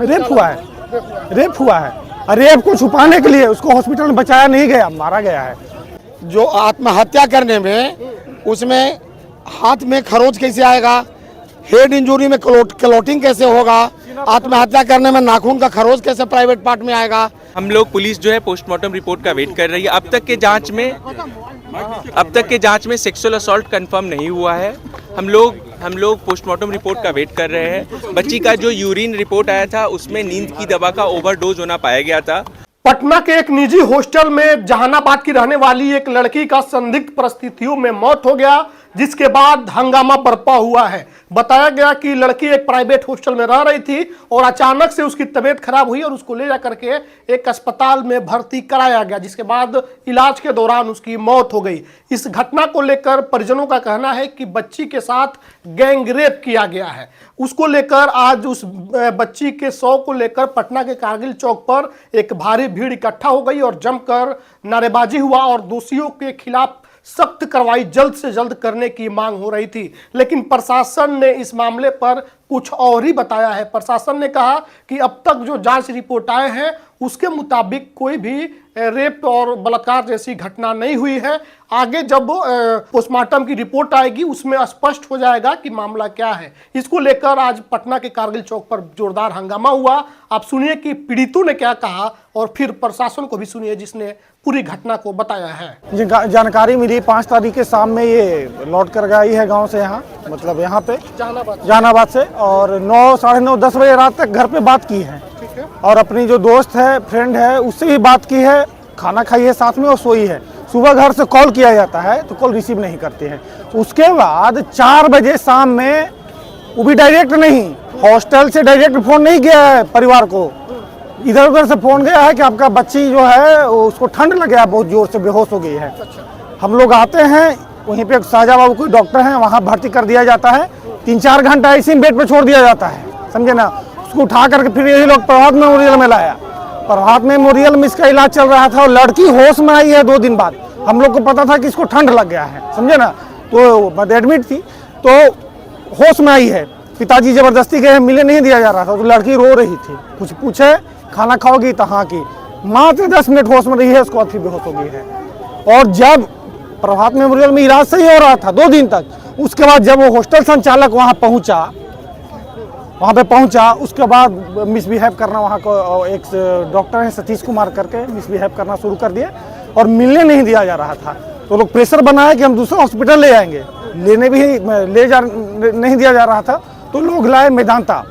Rape हुआ है, rape हुआ है। रेप को छुपाने के लिए उसको हॉस्पिटल में बचाया नहीं गया, मारा गया है। जो आत्महत्या करने में उसमें हाथ में खरोच कैसे आएगा, हेड इंजरी में क्लोटिंग कैसे होगा, आत्महत्या करने में नाखून का खरोच कैसे प्राइवेट पार्ट में आएगा। हम लोग पुलिस जो है पोस्टमार्टम रिपोर्ट का वेट कर रही है। अब तक के जांच में सेक्सुअल असॉल्ट कंफर्म नहीं हुआ है। हम लोग पोस्टमार्टम रिपोर्ट का वेट कर रहे हैं। बच्ची का जो यूरिन रिपोर्ट आया था उसमें नींद की दवा का ओवरडोज होना पाया गया था। पटना के एक निजी हॉस्टल में जहानाबाद की रहने वाली एक लड़की का संदिग्ध परिस्थितियों में मौत हो गया, जिसके बाद हंगामा बरपा हुआ है। बताया गया कि लड़की एक प्राइवेट हॉस्टल में रह रही थी और अचानक से उसकी तबीयत खराब हुई और उसको ले जाकर के एक अस्पताल में भर्ती कराया गया, जिसके बाद इलाज के दौरान उसकी मौत हो गई। इस घटना को लेकर परिजनों का कहना है कि बच्ची के साथ गैंग रेप किया गया है। उसको लेकर आज उस बच्ची के शव को लेकर पटना के कारगिल चौक पर एक भारी भीड़ इकट्ठा हो गई और जमकर नारेबाजी हुआ और दोषियों के खिलाफ सख्त कार्रवाई जल्द से जल्द करने की मांग हो रही थी। लेकिन प्रशासन ने इस मामले पर कुछ और ही बताया है। प्रशासन ने कहा कि अब तक जो जांच रिपोर्ट आए हैं उसके मुताबिक कोई भी रेप और बलात्कार जैसी घटना नहीं हुई है। आगे जब पोस्टमार्टम की रिपोर्ट आएगी उसमें स्पष्ट हो जाएगा कि मामला क्या है। इसको लेकर आज पटना के कारगिल चौक पर जोरदार हंगामा हुआ। आप सुनिए कि पीड़ितों ने क्या कहा और फिर प्रशासन को भी सुनिए जिसने पूरी घटना को बताया है। जानकारी मिली 5 तारीख के शाम में ये लौट कर गई है गांव से, यहाँ मतलब यहाँ पे जहानाबाद से, और 9, साढ़े 9, 10 बजे रात तक घर पे बात की है और अपनी जो दोस्त है, फ्रेंड है, उससे भी बात की है, खाना खाई है साथ में और सोई है। सुबह घर से कॉल किया जाता है तो कॉल रिसीव नहीं करते हैं। उसके बाद 4 बजे शाम में, वो भी डायरेक्ट नहीं, हॉस्टल से डायरेक्ट फोन नहीं गया है परिवार को, इधर उधर से फोन गया है कि आपका बच्ची जो है उसको ठंड लग गया, बहुत जोर से बेहोश हो गई है। हम लोग आते हैं, वहीं पे शाहजहाँ बाबू कोई डॉक्टर हैं, वहाँ भर्ती कर दिया जाता है। 3-4 घंटा इसी बेड पे छोड़ दिया जाता है, समझे ना। उसको उठा करके फिर यही लोग प्रभात मेमोरियल में लाया। प्रभात मेमोरियल में इसका इलाज चल रहा था और लड़की होश में आई है 2 दिन बाद। हम लोग को पता था कि इसको ठंड लग गया है, समझे ना, तो एडमिट थी तो होश में आई है। पिताजी जबरदस्ती गए, मिले नहीं दिया जा रहा था, तो लड़की रो रही थी। कुछ पूछे खाना खाओगी तो हाँ की, मात्र 10 मिनट होश में रही है, उसके बाद फिर बेहोश हो गई है। और जब प्रभात मेमोरियल में इलाज सही हो रहा था 2 दिन तक, उसके बाद जब वो हॉस्टल संचालक वहाँ पे पहुंचा, उसके बाद मिसबिहेव करना, वहाँ को एक डॉक्टर है सतीश कुमार करके, मिसबिहेव करना शुरू कर दिए और मिलने नहीं दिया जा रहा था। तो लोग प्रेशर बनाए कि हम दूसरा हॉस्पिटल ले जाएंगे, नहीं दिया जा रहा था। तो लोग लाए मेदांता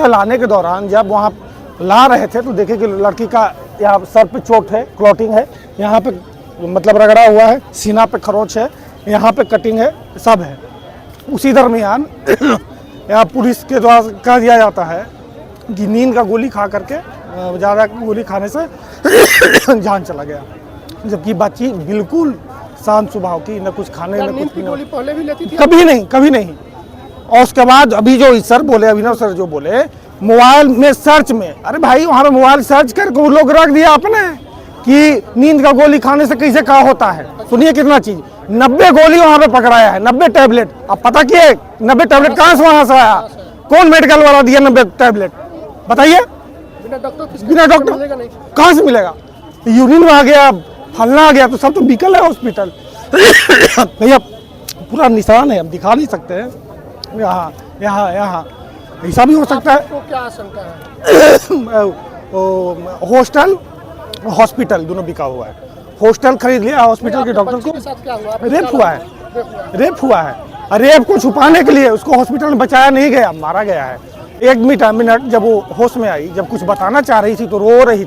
लाने के दौरान जब वहाँ ला रहे थे तो देखे कि लड़की का यहाँ सर पे चोट है, क्लॉटिंग है, यहाँ पे मतलब रगड़ा हुआ है, सीना पे खरोच है, यहाँ पे कटिंग है, सब है। उसी दरमियान यहाँ पुलिस के द्वारा कह दिया जाता है कि नींद का गोली खा करके, ज़्यादा गोली खाने से जान चला गया, जबकि बच्ची बिल्कुल शांत स्वभाव की, न कुछ खाने न कुछ पीने। पहले भी लेती थी? कभी नहीं। और उसके बाद अभी जो सर बोले, अभिनव सर जो बोले, मोबाइल में सर्च में, अरे भाई वहाँ पे मोबाइल सर्च करके वो लोग रख दिया आपने कि नींद का गोली खाने से कैसे क्या होता है। सुनिए कितना चीज, 90 गोली वहाँ पे पकड़ाया है, 90 टैबलेट। अब पता किए 90 टैबलेट कहाँ से वहाँ से आया, कौन मेडिकल वाला दिया 90 टैबलेट, बताइए। बिना डॉक्टर कहाँ से मिलेगा? यूरिन में आ गया, फलना आ गया, तो सब तो बिकल है हॉस्पिटल। भैया पूरा निशान है, हम दिखा नहीं सकते हैं। यहाँ ऐसा भी हो सकता है। तो क्या आशंका है? हॉस्टल हॉस्पिटल दोनों बिका हुआ है। हॉस्टल खरीद लिया, हॉस्पिटल के डॉक्टर को रेप हुआ है। रेप को छुपाने के लिए उसको हॉस्पिटल में बचाया नहीं गया, मारा गया है। 1 मिनट जब वो होश में आई, जब कुछ बताना चाह रही थी तो रो रही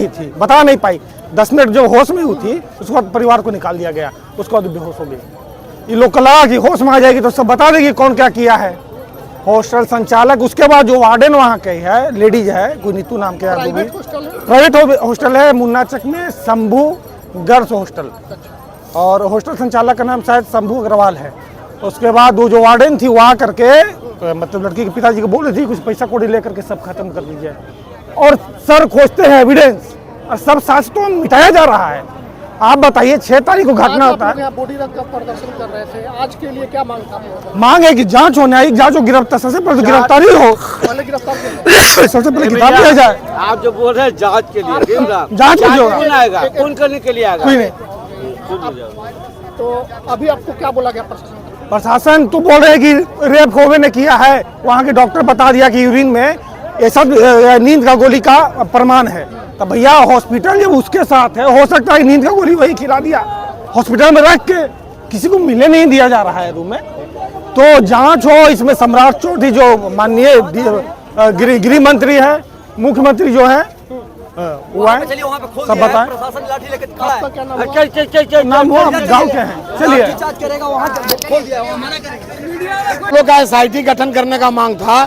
थी, बता नहीं पाई। 10 मिनट जब होश में हुई थी, उसके बाद परिवार को निकाल दिया गया, उसके बाद बेहोश हो गई। ये लोग को लगा कि होश में आ जाएगी तो सब बता देगी कौन क्या किया है। हॉस्टल संचालक, उसके बाद जो वार्डन वहाँ की है, लेडीज है, कोई नीतू नाम के, प्राइवेट हॉस्टल है मुन्ना चक में, शंभू गर्ल्स हॉस्टल, और हॉस्टल संचालक का नाम शायद शंभू अग्रवाल है। उसके बाद वो जो वार्डन थी वहाँ करके, मतलब लड़की के पिताजी को बोल रही थी कुछ पैसा कौड़ी लेकर के सब खत्म कर दीजिए, और सर खोजते हैं एविडेंस, और सब साक्ष्य तो मिटाया जा रहा है। आप बताइए 6 तारीख को घटना होता है, यहाँ बॉडी रख कर प्रदर्शन कर रहे थे, आज के लिए क्या मांग था आप लोगों की? मांग है कि जांच हो, न्यायिक जांच हो, गिरफ्तार सबसे पहले तो गिरफ्तारी हो, पहले गिरफ्तार किया सबसे पहले किताब दिया जाए। आप जो बोल रहे हैं जांच के लिए जांच की जो कौन आएगा, कौन करने के लिए आएगा? कोई नहीं। तो अभी आपको क्या बोला गया प्रशासन को? प्रशासन तो बोल रहे हैं कि रेप होवे ने किया है, वहाँ के डॉक्टर बता दिया कि यूरिन में ये सब नींद का गोली का प्रमाण है। तो भैया हॉस्पिटल जब उसके साथ है, हो सकता है नींद का गोली वही खिला दिया, हॉस्पिटल में रख के किसी को मिलने नहीं दिया जा रहा है रूम में। तो जांच हो, इसमें सम्राट चौधरी जो माननीय गृह मंत्री है, मुख्यमंत्री जो है वो है, सब बताएं। आपका क्या नाम हुआ? चल नाम हुआ गाँव के हैं, चलिए। लोग का एसआईटी गठन करने का मांग था।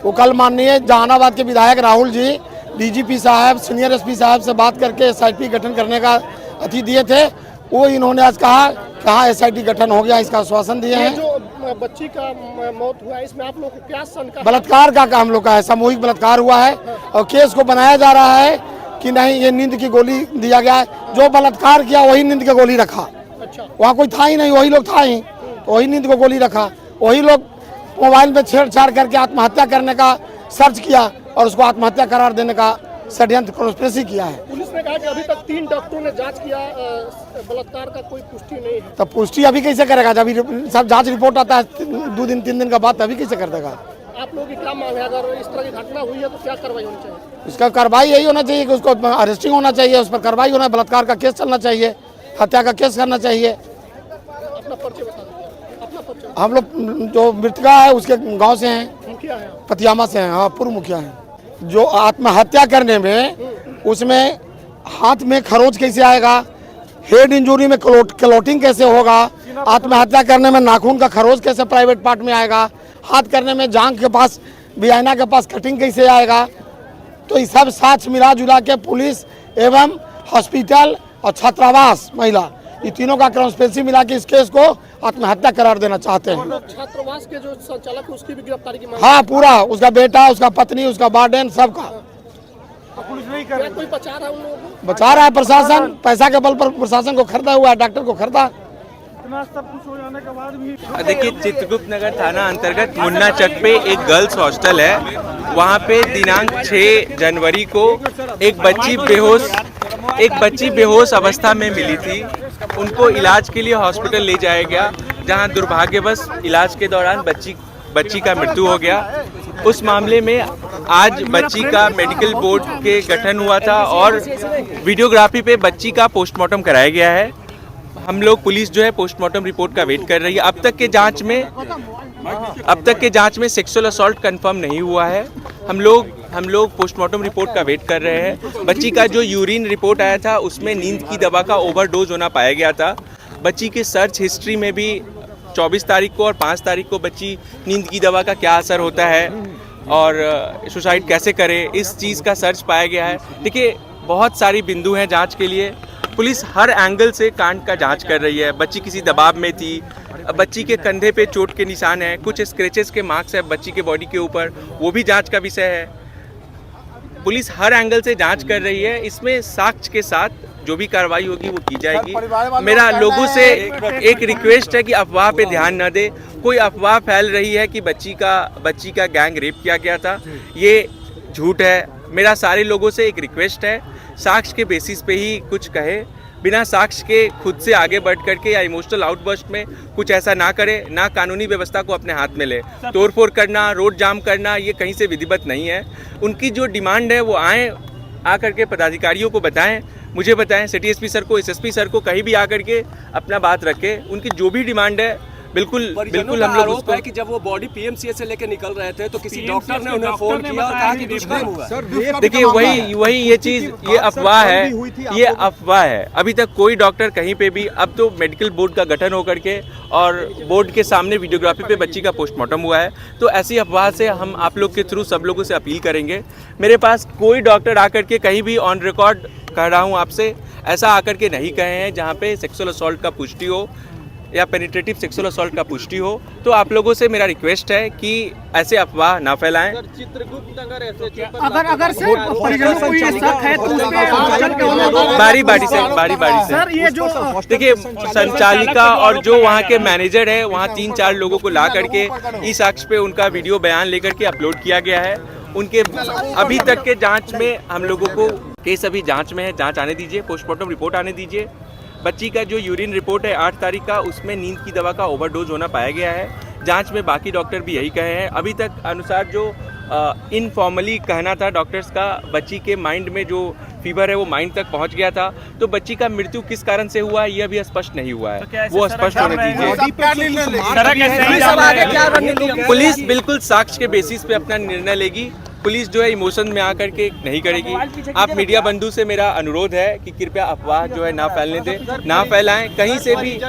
वो कल माननीय जहानाबाद के विधायक राहुल जी डीजीपी साहब, सीनियर एसपी साहब से बात करके एसआईटी गठन करने का अति दिए थे। वो इन्होंने आज कहा एसआईटी गठन हो गया, इसका आश्वासन दिए ये हैं। जो बच्ची का मौत हुआ है, इसमें आप लोग को क्या शंका? बलात्कार का हम लोग का है, सामूहिक बलात्कार हुआ है और केस को बनाया जा रहा है कि नहीं ये नींद की गोली दिया गया है। जो बलात्कार किया वही नींद की गोली रखा, अच्छा, वहाँ कोई था ही नहीं, वही लोग था ही, तो वही नींद को गोली रखा। वही लोग मोबाइल में छेड़छाड़ करके आत्महत्या करने का सर्च किया और उसको आत्महत्या करार देने का षड्यंत्र कॉन्स्पिरेसी किया है। पुलिस ने कहा कि अभी तक 3 डॉक्टरों ने जांच किया, बलात्कार का कोई पुष्टि नहीं है। तो पुष्टि अभी कैसे करेगा जब सब जांच रिपोर्ट आता है 2 दिन 3 दिन का बाद, अभी कैसे कर देगा? आप लोगों की क्या मांग है? अगर इस तरह की घटना हुई है तो क्या कार्रवाई होनी चाहिए? इसका कार्रवाई यही होना चाहिए कि उसको अरेस्टिंग होना चाहिए, उस पर कार्रवाई होना, बलात्कार का केस चलना चाहिए, हत्या का केस करना चाहिए। अपना परिचय बता दीजिए, अपना परिचय। हम लोग जो मृतका है उसके गांव से हैं, मुखिया है? पतियामा से हैं, हाँ पूर्व मुखिया हैं। जो आत्महत्या करने में उसमें हाथ में खरोच कैसे आएगा, हेड इंजरी में क्लोटिंग कैसे होगा, आत्महत्या करने में नाखून का खरोच कैसे प्राइवेट पार्ट में आएगा, हाथ करने में जांघ के पास बियाना के पास कटिंग कैसे आएगा। तो ये सब साक्ष्य मिला जुला के पुलिस एवं हॉस्पिटल और छात्रावास महिला, ये तीनों का कॉन्स्पिरेसी मिला के इस केस को आत्महत्या करार देना चाहते हैं। छात्रावास के जो संचालक है उसकी भी गिरफ्तारी की मांग? हाँ पूरा, उसका बेटा, उसका पत्नी, उसका वार्डन, सबका क्या कोई बचा रहा है उन लोगों को? बचा रहा है प्रशासन, पैसा के बल पर प्रशासन को खरीदा हुआ है, डॉक्टर को खरीदा। सब कुछ हो जाने के बाद भी देखिए, चित्रगुप्त नगर थाना अंतर्गत मुन्ना चक पे एक गर्ल्स हॉस्टल है। वहाँ पे दिनांक 6 जनवरी को एक बच्ची बेहोश अवस्था में मिली थी। उनको इलाज के लिए हॉस्पिटल ले जाया गया, जहाँ दुर्भाग्यवश इलाज के दौरान बच्ची का मृत्यु हो गया। उस मामले में आज बच्ची का मेडिकल बोर्ड के गठन हुआ था और वीडियोग्राफी पे बच्ची का पोस्टमार्टम कराया गया है। हम लोग पुलिस जो है पोस्टमार्टम रिपोर्ट का वेट कर रही है। अब तक के जांच में सेक्सुअल असॉल्ट कंफर्म नहीं हुआ है। हम लोग पोस्टमार्टम रिपोर्ट का वेट कर रहे हैं। बच्ची का जो यूरिन रिपोर्ट आया था उसमें नींद की दवा का ओवरडोज होना पाया गया था। बच्ची के सर्च हिस्ट्री में भी 24 तारीख को और 5 तारीख को बच्ची नींद की दवा का क्या असर होता है और सुसाइड कैसे करे, इस चीज़ का सर्च पाया गया है। देखिए, बहुत सारी बिंदु हैं जांच के लिए। पुलिस हर एंगल से कांड का जांच कर रही है। बच्ची किसी दबाव में थी, बच्ची के कंधे पे चोट के निशान हैं, कुछ स्क्रैचेस के मार्क्स है बच्ची के बॉडी के ऊपर, वो भी जांच का विषय है। पुलिस हर एंगल से जांच कर रही है। इसमें साक्ष्य के साथ जो भी कार्रवाई होगी वो की जाएगी। मेरा लोगों से एक रिक्वेस्ट है कि अफवाह पे ध्यान न दे। कोई अफवाह फैल रही है कि बच्ची का गैंग रेप किया गया था, ये झूठ है। मेरा सारे लोगों से एक रिक्वेस्ट है, साक्ष्य के बेसिस पे ही कुछ कहे, बिना साक्ष्य के खुद से आगे बढ़ करके या इमोशनल आउटबर्स्ट में कुछ ऐसा ना करे, ना कानूनी व्यवस्था को अपने हाथ में ले। तोड़फोड़ करना, रोड जाम करना, ये कहीं से विधिवत नहीं है। उनकी जो डिमांड है वो आकर के पदाधिकारियों को बताएं, मुझे बताएं, सिटी एसपी सर को, एसएसपी सर को, कहीं भी आकर के अपना बात रखें। उनकी जो भी डिमांड है बिल्कुल हम लोग उसको है कि जब वो बॉडी पीएमसीएच से लेकर निकल रहे थे तो किसी डॉक्टर ने उन्हें फोन किया और कहा कि दुष्कर्म हुआ। देखिए, वही ये चीज़, ये अफवाह है, ये अफवाह है। अभी तक कोई डॉक्टर कहीं पे भी, अब तो मेडिकल बोर्ड का गठन होकर के और बोर्ड के सामने वीडियोग्राफी पे बच्ची का पोस्टमार्टम हुआ है। तो ऐसी अफवाह से हम आप लोग के थ्रू सब लोगों से अपील करेंगे। मेरे पास कोई डॉक्टर आकर के कहीं भी ऑन रिकॉर्ड कह रहा हूँ आपसे, ऐसा आकर के नहीं कहे हैं जहाँ पे सेक्सुअल असॉल्ट का पुष्टि हो। या पेनिट्रेटिव सेक्सुअल असॉल्ट का पुष्टि हो तो आप लोगों से मेरा रिक्वेस्ट है कि ऐसे अफवाह ना फैलाएं। अगर सर परिजनों को ये शक है तो उस पे बारी बारी से सर ये जो देखिए, संचालिका और जो वहाँ के मैनेजर है, वहाँ 3-4 लोगों को ला करके इस साक्ष्य पे उनका वीडियो बयान लेकर के अपलोड किया गया है। उनके अभी तक के जांच में हम लोगों को केस अभी जांच में है, जांच आने दीजिए, पोस्टमार्टम रिपोर्ट आने दीजिए। बच्ची का जो यूरिन रिपोर्ट है 8 तारीख का, उसमें नींद की दवा का ओवरडोज होना पाया गया है। जांच में बाकी डॉक्टर भी यही कहे हैं। अभी तक अनुसार जो इनफॉर्मली कहना था डॉक्टर्स का, बच्ची के माइंड में जो फीवर है वो माइंड तक पहुंच गया था। तो बच्ची का मृत्यु किस कारण से हुआ है ये अभी स्पष्ट नहीं हुआ है, वो स्पष्ट होने दीजिए। पुलिस बिल्कुल साक्ष्य के बेसिस पे अपना निर्णय लेगी। पुलिस जो है इमोशन में आकर के नहीं करेगी। आप मीडिया बंधु से मेरा अनुरोध है कि कृपया अफवाह जो है ना फैलने दें, ना फैलाएं कहीं से भी।